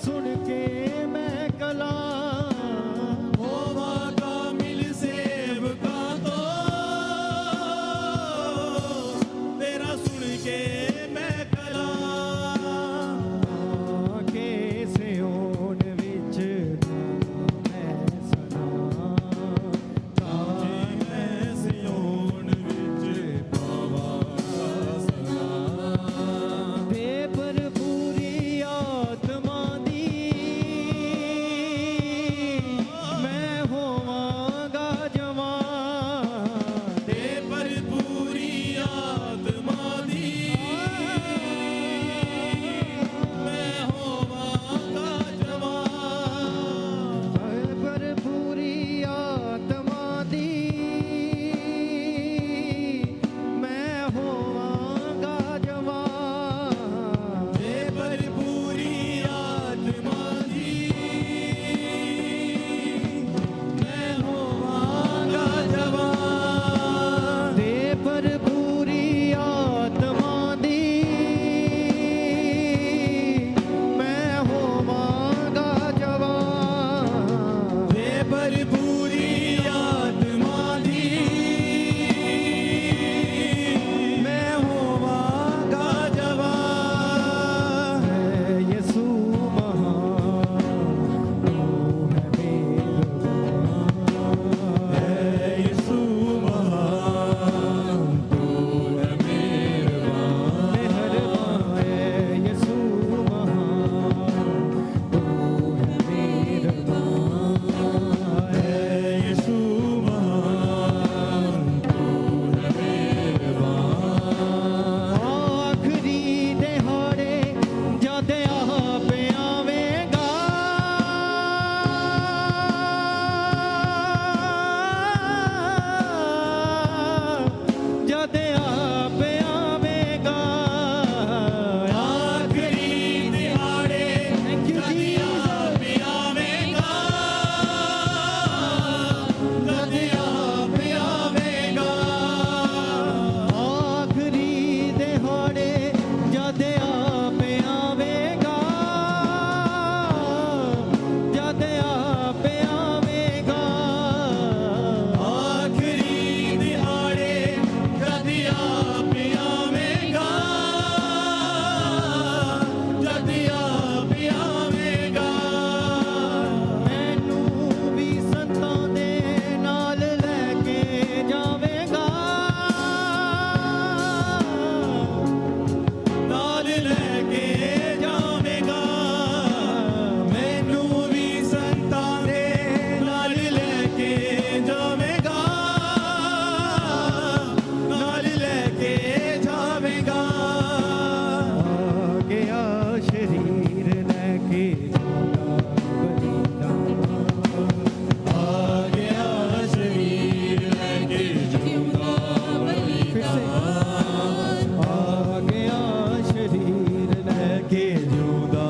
सुन के मैं कला होवा कामिल सेवका तो तेरा सुन के मैं कला के सियोन विच मैं सना मैं सियोन विच पावा सना दे भरपूरी आत्मा दी मैं होवांगा जवान दे भरपूरी आत्मा दी मैं होवांगा जवान भरपूरी आत्मा दी मैं होवांगा जवान दे भरपूरी आत्मा दी मैं होवांगा जवान दे भरपूरी आत्मा दी मैं होवांगा जवान दे भरपूरी आत्मा दी मैं होवांगा जवान है यीशु महान तू है मेहरबान है यीशु महान तू है मेहरबान मेहरबान है यीशु महान तू है मेहरबान है यीशु महान तू है मेहरबान आखरी दिहाड़े जद आप आवेगा जद आप आवेगा आखरी दिहाड़े Thank you, जद आप आवेगा जद आप आवेगा आखरी दिहाड़े जद आप आवेगा जद आप आवेगा आखरी दिहाड़े जद आप आवेगा जद आप आवेगा मैनू भी संतां दे नाल लैके जावेगा नाल लेके जावेगा मैनू भी संतां दे नाल लेके जावेगा नाल लेके जावेगा आ गया शरीर लैके बलिदान आ गया शरीर लेके जिंदा फिर से आ गया शरीर लैके जिंदा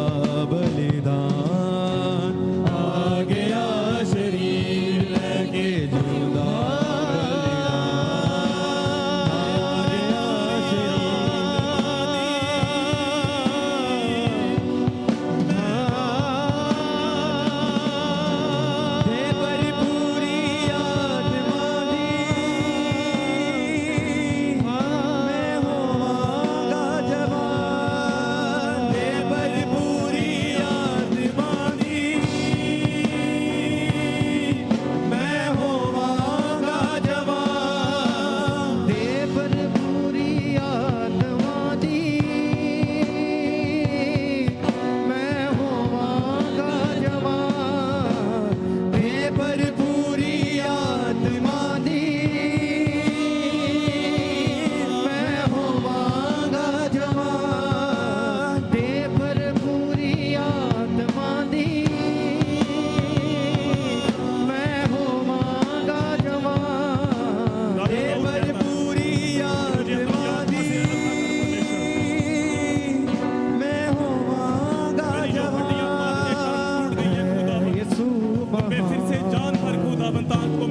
बलिदान आ गया शरीर लेके जिंदा दे भरपूरी आत्मा दी मैं होवांगा जवान दे भरपूरी आत्मा दी मैं होवांगा जवान दे भरपूरी आत्मा दी मैं होवांगा जवान दे भरपूरी आत्मा दी मैं होवांगा जवान दे भरपूरी आत्मा दी मैं होवांगा जवान दे भरपूरी आत्मा दी मैं होवांगा जवान यीशु मैं फिर से महान जान भर खुदावंद को